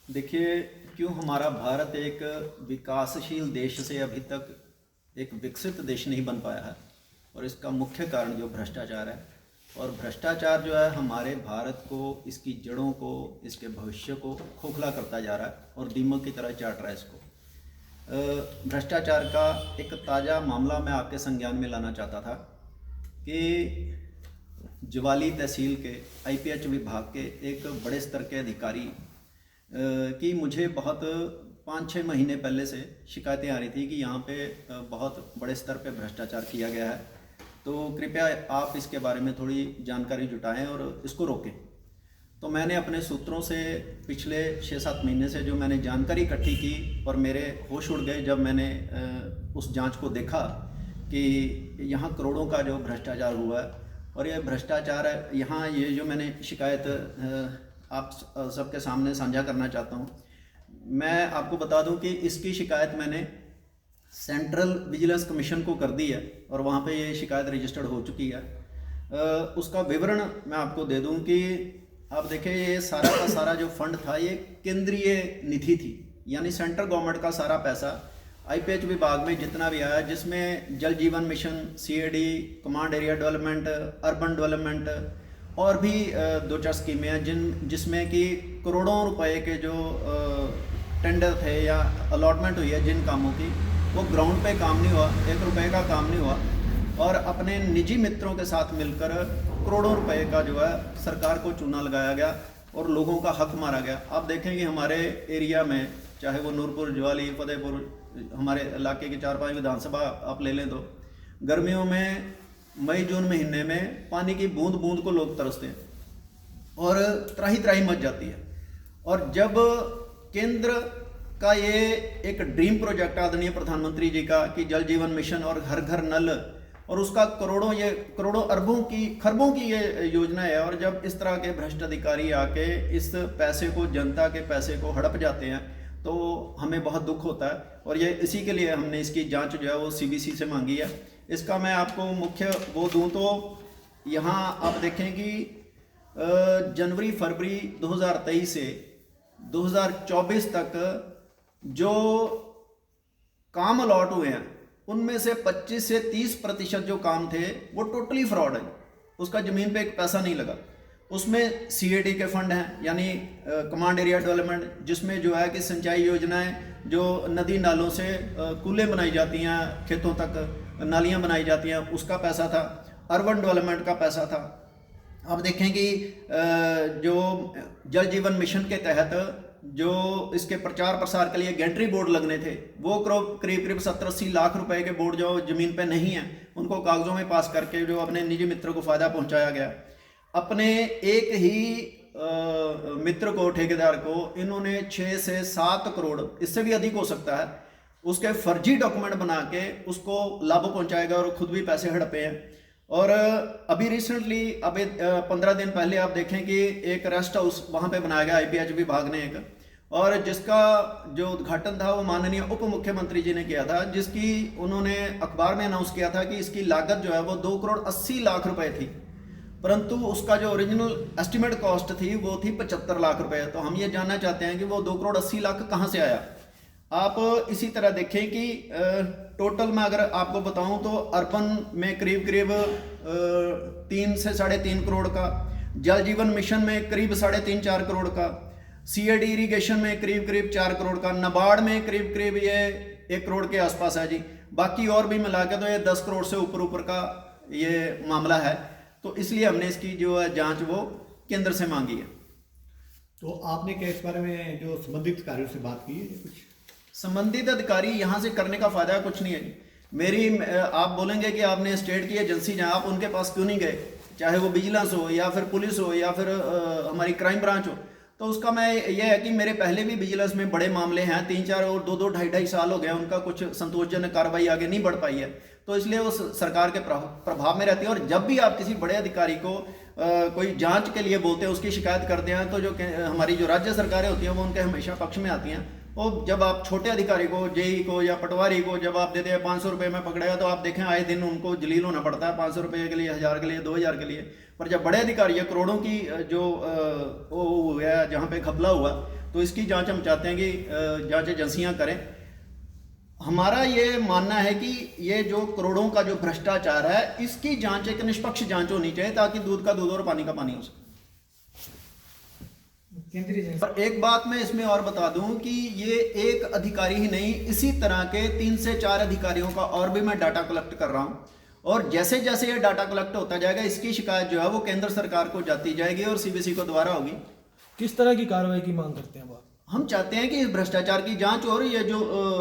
देखिए, क्यों हमारा भारत एक विकासशील देश से अभी तक एक विकसित देश नहीं बन पाया है। और इसका मुख्य कारण जो भ्रष्टाचार है। और भ्रष्टाचार जो है हमारे भारत को, इसकी जड़ों को, इसके भविष्य को खोखला करता जा रहा है और दीमक की तरह चाट रहा है इसको। भ्रष्टाचार का एक ताज़ा मामला मैं आपके संज्ञान में लाना चाहता था कि ज्वाली तहसील के आईपीएच विभाग के एक बड़े स्तर के अधिकारी कि मुझे बहुत 5-6 महीने पहले से शिकायतें आ रही थी कि यहाँ पे बहुत बड़े स्तर पे भ्रष्टाचार किया गया है, तो कृपया आप इसके बारे में थोड़ी जानकारी जुटाएं और इसको रोकें। तो मैंने अपने सूत्रों से पिछले 6-7 महीने से जो मैंने जानकारी इकट्ठी की और मेरे होश उड़ गए जब मैंने उस जांच को देखा कि यहाँ करोड़ों का जो भ्रष्टाचार हुआ है। और ये भ्रष्टाचार है यहाँ, ये जो मैंने शिकायत आप सबके सामने साझा करना चाहता हूँ। मैं आपको बता दूँ कि इसकी शिकायत मैंने सेंट्रल विजिलेंस कमीशन को कर दी है और वहाँ पे ये शिकायत रजिस्टर्ड हो चुकी है। उसका विवरण मैं आपको दे दूँ कि आप देखें, ये सारा का सारा जो फंड था ये केंद्रीय निधि थी, यानी सेंट्रल गवर्नमेंट का सारा पैसा आईपीएच विभाग में जितना भी आया, जिसमें जल जीवन mission, CAD, command area development, urban development और भी 2-4 स्कीमें हैं जिसमें कि करोड़ों रुपए के जो टेंडर थे या अलॉटमेंट हुई है जिन कामों की, वो ग्राउंड पे काम नहीं हुआ, 1 रुपए का काम नहीं हुआ। और अपने निजी मित्रों के साथ मिलकर करोड़ों रुपए का जो है सरकार को चूना लगाया गया और लोगों का हक मारा गया। आप देखें कि हमारे एरिया में, चाहे वो नूरपुर, ज्वाली, फतेहपुर, हमारे इलाके की 4-5 विधानसभा आप ले लें, तो गर्मियों में मई-जून महीने में पानी की बूंद बूंद को लोग तरसते हैं और त्राही त्राही मच जाती है। और जब केंद्र का ये एक ड्रीम प्रोजेक्ट आदरणीय प्रधानमंत्री जी का कि जल जीवन मिशन और घर घर नल, और उसका करोड़ों अरबों की खरबों की ये योजना है, और जब इस तरह के भ्रष्ट अधिकारी आके इस पैसे को, जनता के पैसे को हड़प जाते हैं, तो हमें बहुत दुख होता है। और ये इसी के लिए हमने इसकी जांच जो है वो सीबीसी से मांगी है। इसका मैं आपको मुख्य वो दूं तो यहाँ आप देखें कि जनवरी फरवरी 2023 से 2024 तक जो काम अलॉट हुए हैं उनमें से 25 से 30% जो काम थे वो टोटली फ्रॉड है। उसका ज़मीन पे एक पैसा नहीं लगा। उसमें सीएडी के फंड हैं, यानी कमांड एरिया डेवलपमेंट, जिसमें जो है कि सिंचाई योजनाएं, जो नदी नालों से कूलें बनाई जाती हैं, खेतों तक नालियां बनाई जाती हैं, उसका पैसा था। अर्बन डेवलपमेंट का पैसा था। अब देखें कि जो जल जीवन मिशन के तहत जो इसके प्रचार प्रसार के लिए गैंट्री बोर्ड लगने थे, वो करीब करीब 70-80 लाख रुपए के बोर्ड जो जमीन पे नहीं है, उनको कागजों में पास करके जो अपने निजी मित्रों को फायदा पहुंचाया गया। अपने एक ही मित्र को, ठेकेदार को, इन्होंने 6 से 7 करोड़, इससे भी अधिक हो सकता है, उसके फर्जी डॉक्यूमेंट बना के उसको लाभ पहुंचाएगा और खुद भी पैसे हड़पे हैं। और अभी रिसेंटली, अभी 15 दिन पहले आप देखें कि एक रेस्ट हाउस वहाँ पे बनाया गया आईपीएच विभाग ने एक, और जिसका जो उद्घाटन था वो माननीय उप मुख्यमंत्री जी ने किया था, जिसकी उन्होंने अखबार में अनाउंस किया था कि इसकी लागत जो है वो 2 करोड़ 80 लाख रुपए थी, परंतु उसका जो ओरिजिनल एस्टिमेट कॉस्ट थी वो थी 75 लाख रुपए। तो हम ये जानना चाहते हैं कि वो 2 करोड़ 80 लाख कहाँ से आया। आप इसी तरह देखें कि टोटल में अगर आपको बताऊं तो अर्बन में करीब करीब 3 से 3.5 करोड़ का, जल जीवन मिशन में करीब 3.5-4 करोड़ का, सीएडी इरीगेशन में करीब करीब 4 करोड़ का, नाबार्ड में करीब करीब ये 1 करोड़ के आसपास है जी। बाकी और भी मिला के तो ये 10 करोड़ से ऊपर का ये मामला है। तो इसलिए हमने इसकी जो है जांच वो केंद्र से मांगी है। तो आपने क्या इस बारे में जो संबंधित अधिकारियों से बात की है? कुछ संबंधित अधिकारी यहाँ से करने का फायदा कुछ नहीं है। मेरी आप बोलेंगे कि आपने स्टेट की एजेंसी जहाँ, आप उनके पास क्यों नहीं गए, चाहे वो विजिलेंस हो या फिर पुलिस हो या फिर हमारी क्राइम ब्रांच हो। तो उसका मैं ये है कि मेरे पहले भी विजिलेंस में बड़े मामले हैं, 3-4 और 2-2, 2.5 साल हो गए, उनका कुछ संतोषजनक कार्रवाई आगे नहीं बढ़ पाई है। तो इसलिए वो सरकार के प्रभाव में रहती है। और जब भी आप किसी बड़े अधिकारी को कोई जांच के लिए बोलते हैं, उसकी शिकायत करते हैं, तो जो हमारी जो राज्य सरकारें होती हैं वो उनके हमेशा पक्ष में आती हैं। और जब आप छोटे अधिकारी को, जेई को या पटवारी को जब आप देते हैं 500 रुपये में पकड़ेगा, तो आप देखें आए दिन उनको जलील होना पड़ता है 500 रुपये के लिए, 1000 के लिए, 2000 के लिए। पर जब बड़े अधिकारी या करोड़ों की जो वो हुआ, जहाँ पे घपला हुआ, तो इसकी जांच हम चाहते हैं कि जांच एजेंसियां करें। हमारा ये मानना है कि ये जो करोड़ों का जो भ्रष्टाचार है, इसकी जांच एक निष्पक्ष जांच होनी चाहिए ताकि दूध का दूध और पानी का पानी हो सके। और एक बात मैं इसमें और बता दूं कि ये एक अधिकारी ही नहीं, इसी तरह के 3 से 4 अधिकारियों का और भी मैं डाटा कलेक्ट कर रहा हूं, और जैसे जैसे ये डाटा कलेक्ट होता जाएगा इसकी शिकायत जो है वो केंद्र सरकार को जाती जाएगी और सीबीसी को दोबारा होगी। किस तरह की कार्रवाई की मांग करते हैं आप? हम चाहते हैं कि इस भ्रष्टाचार की जांच, और ये जो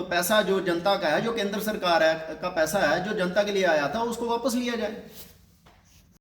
पैसा जो जनता का है, जो केंद्र सरकार है का पैसा है जो जनता के लिए आया था, उसको वापस लिया जाए।